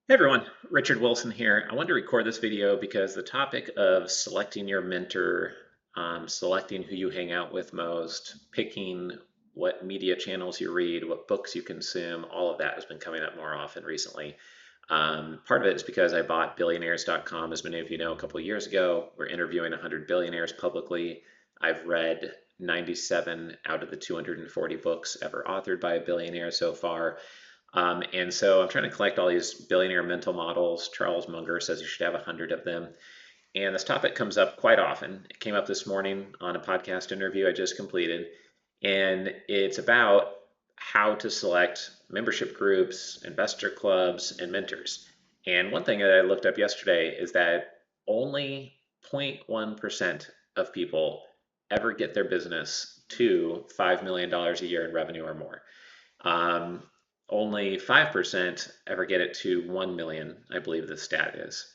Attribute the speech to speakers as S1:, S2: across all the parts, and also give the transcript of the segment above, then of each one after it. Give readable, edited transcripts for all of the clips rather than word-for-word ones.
S1: Hey everyone, Richard Wilson here. I wanted to record this video because the topic of selecting your mentor, selecting who you hang out with most, picking what media channels you read, what books you consume, all of that has been coming up more often recently. Part of it is because I bought billionaires.com, as many of you know, a couple of years ago. We're interviewing 100 billionaires publicly. I've read 97 out of the 240 books ever authored by a billionaire so far. And so I'm trying to collect all these billionaire mental models. Charles Munger says you should have 100 of them. And this topic comes up quite often. It came up this morning on a podcast interview I just completed. And it's about how to select membership groups, investor clubs, and mentors. And one thing that I looked up yesterday is that only 0.1% of people ever get their business to $5 million a year in revenue or more. Um, Only 5% ever get it to 1 million, I believe the stat is.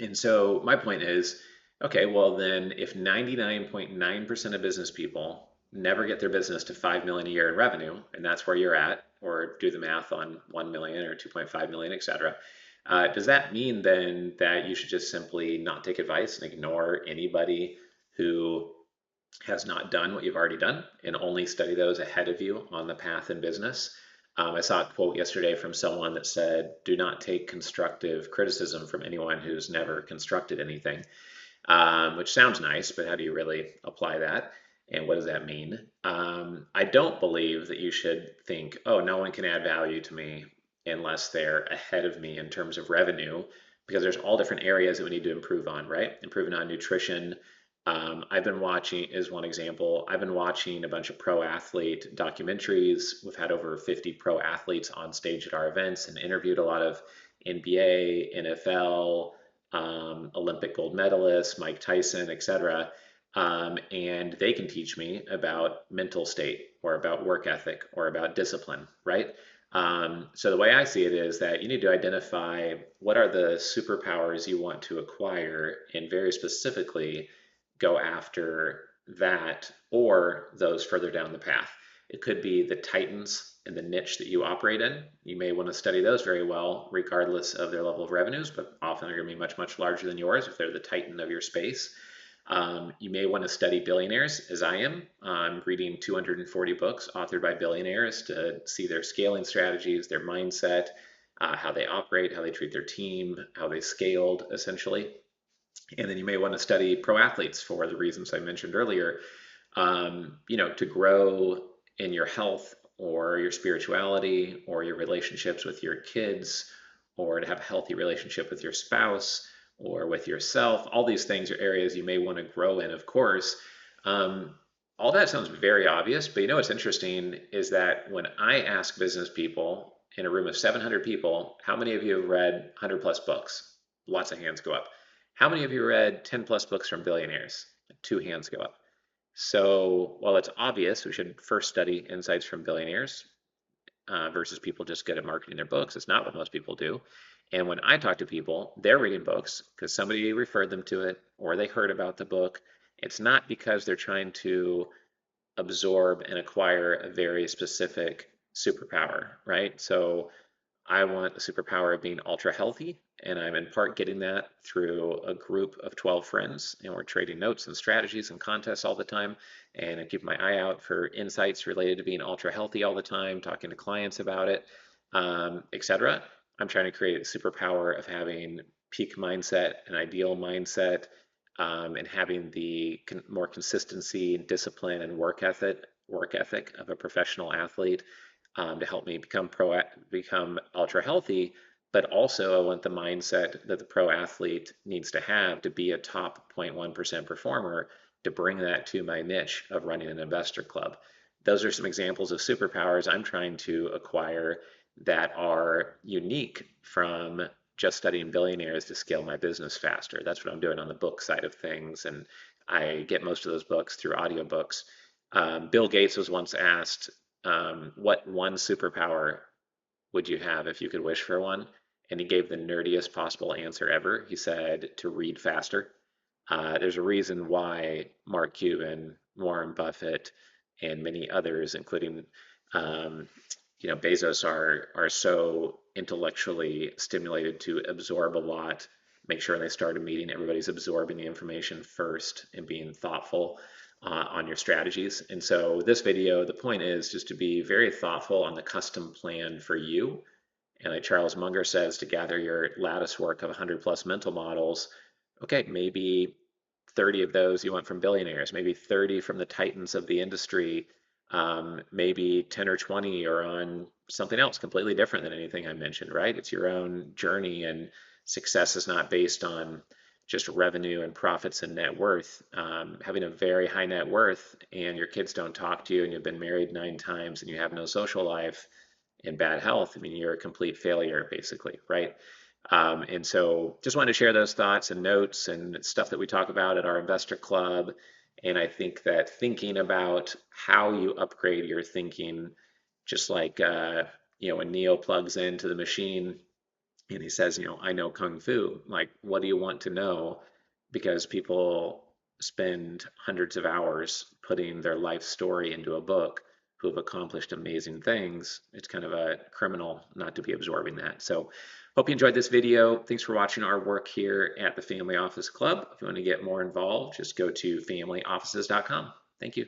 S1: And so my point is, okay, well then if 99.9% of business people never get their business to 5 million a year in revenue, and that's where you're at, or do the math on 1 million or 2.5 million, et cetera, does that mean then that you should just simply not take advice and ignore anybody who has not done what you've already done and only study those ahead of you on the path in business? I saw a quote yesterday from someone that said, do not take constructive criticism from anyone who's never constructed anything, which sounds nice, but how do you really apply that? And what does that mean? I don't believe that you should think, oh, no one can add value to me unless they're ahead of me in terms of revenue, because there's all different areas that we need to improve on, right? Improving on nutrition. I've been watching, is one example. I've been watching a bunch of pro athlete documentaries. We've had over 50 pro athletes on stage at our events and interviewed a lot of NBA, NFL, Olympic gold medalists, Mike Tyson, etc. And they can teach me about mental state or about work ethic or about discipline, right? So the way I see it is that you need to identify what are the superpowers you want to acquire, and very specifically go after that or those further down the path. It could be the titans in the niche that you operate in. You may want to study those very well, regardless of their level of revenues, but often they're going to be much, much larger than yours if they're the titan of your space. You may want to study billionaires, as I am. I'm reading 240 books authored by billionaires to see their scaling strategies, their mindset, how they operate, how they treat their team, how they scaled, essentially. And then you may want to study pro athletes for the reasons I mentioned earlier. To grow in your health or your spirituality or your relationships with your kids, or to have a healthy relationship with your spouse or with yourself. All these things are areas you may want to grow in, of course. Um, all that sounds very obvious, but what's interesting is that when I ask business people in a room of 700 people, how many of you have read 100 plus books? Lots of hands go up. How many of you read 10 plus books from billionaires? Two hands go up. So while it's obvious we should first study insights from billionaires versus people just good at marketing their books, it's not what most people do. And when I talk to people, they're reading books because somebody referred them to it or they heard about the book. It's not because they're trying to absorb and acquire a very specific superpower, right? So I want the superpower of being ultra healthy, and I'm in part getting that through a group of 12 friends, and we're trading notes and strategies and contests all the time. And I keep my eye out for insights related to being ultra healthy all the time, talking to clients about it, etc. I'm trying to create a superpower of having peak mindset, an ideal mindset, and having the more consistency, discipline, and work ethic of a professional athlete, to help me become ultra healthy. But also, I want the mindset that the pro athlete needs to have to be a top 0.1% performer to bring that to my niche of running an investor club. Those are some examples of superpowers I'm trying to acquire that are unique from just studying billionaires to scale my business faster. That's what I'm doing on the book side of things. And I get most of those books through audiobooks. Bill Gates was once asked, what one superpower would you have if you could wish for one? And he gave the nerdiest possible answer ever. He said to read faster. There's a reason why Mark Cuban, Warren Buffett, and many others, including um, Bezos are so intellectually stimulated to absorb a lot. Make sure they start a meeting, everybody's absorbing the information first and being thoughtful on your strategies. And so this video, the point is just to be very thoughtful on the custom plan for you. And like Charles Munger says, to gather your lattice work of 100 plus mental models, okay, maybe 30 of those you want from billionaires, maybe 30 from the titans of the industry, maybe 10 or 20 are on something else completely different than anything I mentioned, right? It's your own journey, and success is not based on just revenue and profits and net worth. Having a very high net worth and your kids don't talk to you and you've been married 9 times and you have no social life and bad health, I mean, you're a complete failure, basically, right? And so just wanted to share those thoughts and notes and stuff that we talk about at our investor club. And I think that thinking about how you upgrade your thinking, just like, when Neo plugs into the machine and he says, I know Kung Fu, like, what do you want to know? Because people spend hundreds of hours putting their life story into a book who have accomplished amazing things. It's kind of a criminal not to be absorbing that. So hope you enjoyed this video. Thanks for watching our work here at the Family Office Club. If you want to get more involved, just go to familyoffices.com. Thank you.